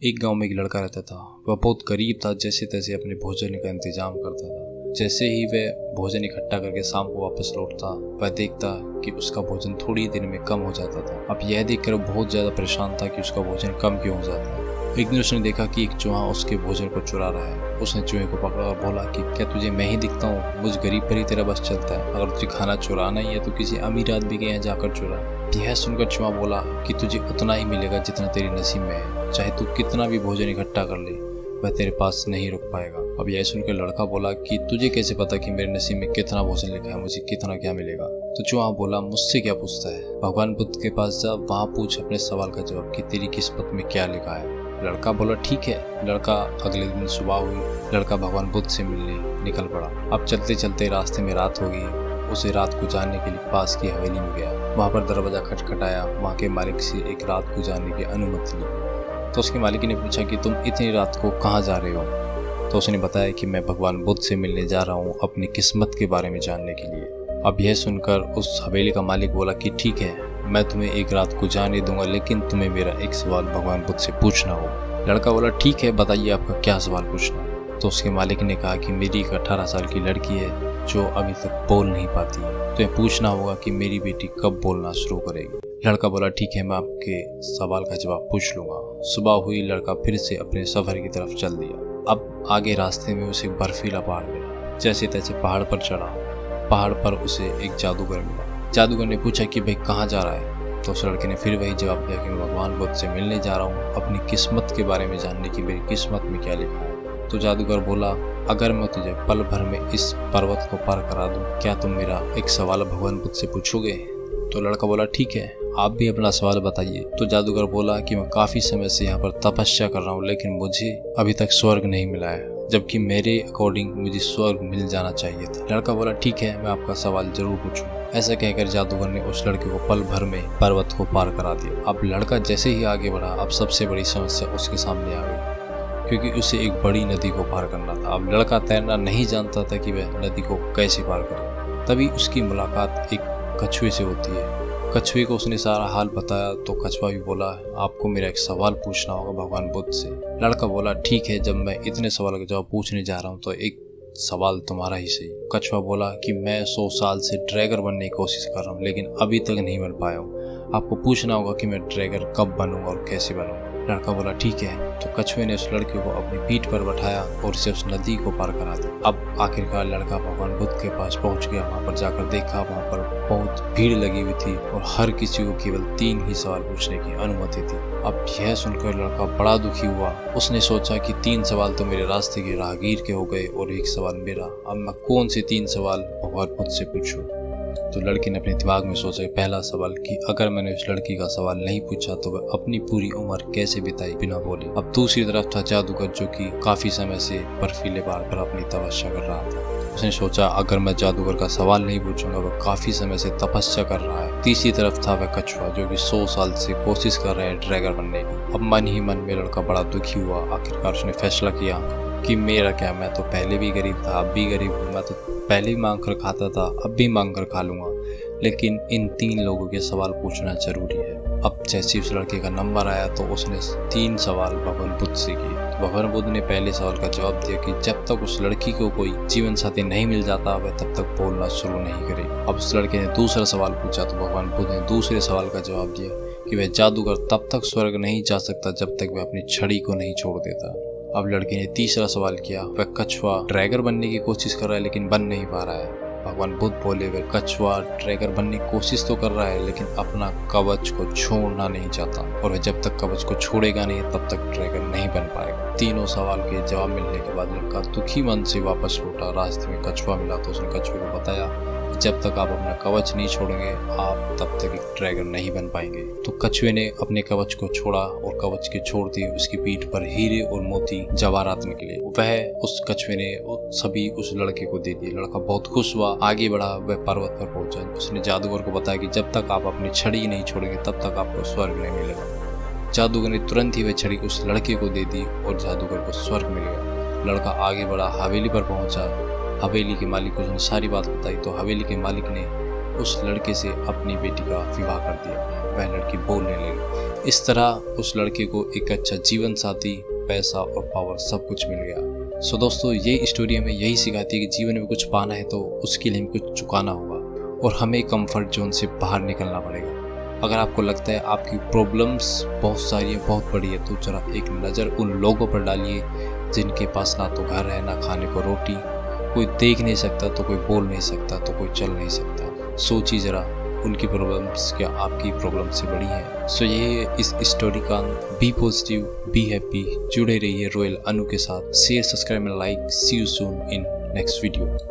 एक गांव में एक लड़का रहता था। वह बहुत गरीब था, जैसे तैसे अपने भोजन का इंतजाम करता था। जैसे ही वह भोजन इकट्ठा करके शाम को वापस लौटता, वह देखता कि उसका भोजन थोड़ी देर में कम हो जाता था। अब यह देखकर वह बहुत ज्यादा परेशान था कि उसका भोजन कम क्यों हो जाता है। एक दिन उसने देखा कि एक चूहा उसके भोजन को चुरा रहा है। उसने चूहे को पकड़ा और बोला कि क्या तुझे मैं ही दिखता हूँ? मुझ गरीब पर ही तेरा बस चलता है। अगर तुझे खाना चुराना ही है तो किसी अमीर आदमी के यहाँ जाकर चुरा। यह सुनकर चूहा बोला कि तुझे उतना ही मिलेगा जितना तेरे नसीब में है। चाहे तू कितना भी भोजन इकट्ठा कर ले, वह तेरे पास नहीं रुक पाएगा। अब यह सुनकर लड़का बोला कि तुझे कैसे पता कि मेरे नसीब में कितना भोजन लिखा है, मुझे कितना क्या मिलेगा? तो चूहा बोला, मुझसे क्या पूछता है? भगवान बुद्ध के पास जा, वहाँ पूछ अपने सवाल का जवाब कि तेरी किस्मत में क्या लिखा है। लड़का बोला, ठीक है। लड़का अगले दिन सुबह हुई, लड़का भगवान बुद्ध से मिलने निकल पड़ा। अब चलते चलते रास्ते में रात हो गई। उसे रात गुजारने के लिए पास की हवेली में गया। वहाँ पर दरवाजा खटखटाया। वहाँ के मालिक से एक रात गुजारने की अनुमति ली। तो उसके मालिक ने पूछा कि तुम इतनी रात को कहाँ जा रहे हो? तो उसने बताया कि मैं भगवान बुद्ध से मिलने जा रहा हूँ, अपनी किस्मत के बारे में जानने के लिए। अब यह सुनकर उस हवेली का मालिक बोला कि ठीक है, मैं तुम्हें एक रात गुजारने दूंगा, लेकिन तुम्हें मेरा एक सवाल भगवान बुद्ध से पूछना होगा। लड़का बोला, ठीक है, बताइए आपका क्या सवाल पूछना है। तो उसके मालिक ने कहा कि मेरी एक 18 साल की लड़की है जो अभी तक बोल नहीं पाती है। तुम्हें पूछना होगा कि मेरी बेटी कब बोलना शुरू करेगी। लड़का बोला, ठीक है, मैं आपके सवाल का जवाब पूछ लूंगा। सुबह हुई, लड़का फिर से अपने सफर की तरफ चल दिया। अब आगे रास्ते में उसे बर्फीला पहाड़ मिला। जैसे तैसे पहाड़ पर चढ़ा। पहाड़ पर उसे एक जादूगर मिला। जादूगर ने पूछा कि भाई कहाँ जा रहा है? तो उस लड़के ने फिर वही जवाब दिया कि मैं भगवान बुद्ध से मिलने जा रहा हूँ, अपनी किस्मत के बारे में जानने की मेरी किस्मत में क्या लिखा है। तो जादूगर बोला, अगर मैं तुझे पल भर में इस पर्वत को पार करा दूं, क्या तुम मेरा एक सवाल भगवान बुद्ध से पूछोगे? तो लड़का बोला, ठीक है, आप भी अपना सवाल बताइए। तो जादूगर बोला कि मैं काफी समय से यहाँ पर तपस्या कर रहा हूँ, लेकिन मुझे अभी तक स्वर्ग नहीं मिला है, जबकि मेरे अकॉर्डिंग मुझे स्वर्ग मिल जाना चाहिए था। लड़का बोला, ठीक है, मैं आपका सवाल जरूर पूछूं। ऐसा कहकर जादूगर ने उस लड़के को पल भर में पर्वत को पार करा दिया। अब लड़का जैसे ही आगे बढ़ा, अब सबसे बड़ी समस्या उसके सामने आ गई, क्योंकि उसे एक बड़ी नदी को पार करना था। अब लड़का तैरना नहीं जानता था कि वह नदी को कैसे पार करे। तभी उसकी मुलाकात एक कछुए से होती है। कछुए को उसने सारा हाल बताया तो कछुआ भी बोला, आपको मेरा एक सवाल पूछना होगा भगवान बुद्ध से। लड़का बोला, ठीक है, जब मैं इतने सवाल का जवाब पूछने जा रहा हूँ तो एक सवाल तुम्हारा ही सही। कछुआ बोला कि मैं 100 साल से ड्रैगर बनने की कोशिश कर रहा हूँ, लेकिन अभी तक नहीं बन पाया हूँ। आपको पूछना होगा कि मैं ड्रैगर कब बनूंगा और कैसे बनूंगा। लड़का बोला, ठीक है। तो कछुए ने उस लड़के को अपनी पीठ पर बैठाया और उसे उस नदी को पार करा दिया। अब आखिरकार लड़का भगवान बुद्ध के पास पहुंच गया। वहां पर जाकर देखा, वहां पर बहुत भीड़ लगी हुई थी और हर किसी को केवल 3 ही सवाल पूछने की अनुमति थी। अब यह सुनकर लड़का बड़ा दुखी हुआ। उसने सोचा कि 3 सवाल तो मेरे रास्ते के राहगीर के हो गए और एक सवाल मेरा। अब मैं कौन से 3 सवाल भगवान बुद्ध से पूछूं? तो लड़के ने अपने दिमाग में सोचा पहला सवाल कि अगर मैंने उस लड़की का सवाल नहीं पूछा तो वह अपनी पूरी उम्र कैसे बिताई बिना बोले। अब दूसरी तरफ था जादूगर, जो कि काफी समय से बर्फीले पहाड़ पर अपनी तपस्या कर रहा था। उसने सोचा अगर मैं जादूगर का सवाल नहीं पूछूंगा, वह काफी समय से तपस्या कर रहा है। तीसरी तरफ था वह कछुआ, जो कि 100 साल से कोशिश कर रहे हैं ड्रैगर बनने की। अब मन ही मन में लड़का बड़ा दुखी हुआ। आखिरकार उसने फैसला किया कि मेरा क्या, मैं तो पहले भी गरीब था, अब भी गरीब हूँ। मैं तो पहले भी मांग कर खाता था, अब भी मांग कर खा लूंगा, लेकिन इन 3 लोगों के सवाल पूछना जरूरी है। अब जैसे उस लड़के का नंबर आया तो उसने 3 सवाल भगवान बुद्ध से किए। तो भगवान बुद्ध ने पहले सवाल का जवाब दिया कि जब तक उस लड़की को कोई जीवन साथी नहीं मिल जाता, वह तब तक बोलना शुरू नहीं करेगी। अब उस लड़के ने दूसरा सवाल पूछा तो भगवान बुद्ध ने दूसरे सवाल का जवाब दिया कि वह जादूगर तब तक स्वर्ग नहीं जा सकता जब तक वह अपनी छड़ी को नहीं छोड़ देता। अब लड़के ने तीसरा सवाल किया, वह कछुआ ड्रैगर बनने की कोशिश कर रहा है लेकिन बन नहीं पा रहा है। भगवान बुद्ध बोले, वह कछुआ ड्रैगर बनने की कोशिश तो कर रहा है लेकिन अपना कवच को छोड़ना नहीं चाहता, और वह जब तक कवच को छोड़ेगा नहीं तब तक ड्रैगर नहीं बन पाएगा। तीनों सवाल के जवाब मिलने के बाद लड़का दुखी मन से वापस लौटा। रास्ते में कछुआ मिला तो उसने कछुए को बताया जब तक आप अपना कवच नहीं छोड़ेंगे, आप तब तक एक ड्रैगन नहीं बन पाएंगे। तो कछुए ने अपने कवच को छोड़ा और कवच के छोड़ते उसकी पीठ पर हीरे और मोती जवाहरात निकले। वह उस कछुए ने सभी उस लड़के को दे दिए। लड़का बहुत खुश हुआ, आगे बढ़ा, वह पर्वत पर पहुंचा। उसने जादूगर को बताया कि जब तक आप अपनी छड़ी नहीं छोड़ेंगे तब तक आपको स्वर्ग नहीं मिलेगा। जादूगर ने तुरंत ही वह छड़ी उस लड़के को दे दी और जादूगर को स्वर्ग मिल गया। लड़का आगे बढ़ा, हवेली पर पहुंचा। हवेली के मालिक को उसने सारी बात बताई तो हवेली के मालिक ने उस लड़के से अपनी बेटी का विवाह कर दिया। वह लड़की बोलने लगी। इस तरह उस लड़के को एक अच्छा जीवन साथी, पैसा और पावर सब कुछ मिल गया। सो दोस्तों, ये स्टोरी हमें यही सिखाती है कि जीवन में कुछ पाना है तो उसके लिए हमें कुछ चुकाना होगा और हमें कंफर्ट जोन से बाहर निकलना पड़ेगा। अगर आपको लगता है आपकी प्रॉब्लम्स बहुत सारी है, बहुत बड़ी है, तो जरा एक नज़र उन लोगों पर डालिए जिनके पास ना तो घर है, ना खाने को रोटी, कोई देख नहीं सकता तो कोई बोल नहीं सकता तो कोई चल नहीं सकता। सोचिए जरा, उनकी प्रॉब्लम्स क्या आपकी प्रॉब्लम से बड़ी है। सो ये इस स्टोरी का बी पॉजिटिव, बी हैप्पी। जुड़े रहिए रॉयल अनु के साथ। Share, subscribe and like. See you soon in next video.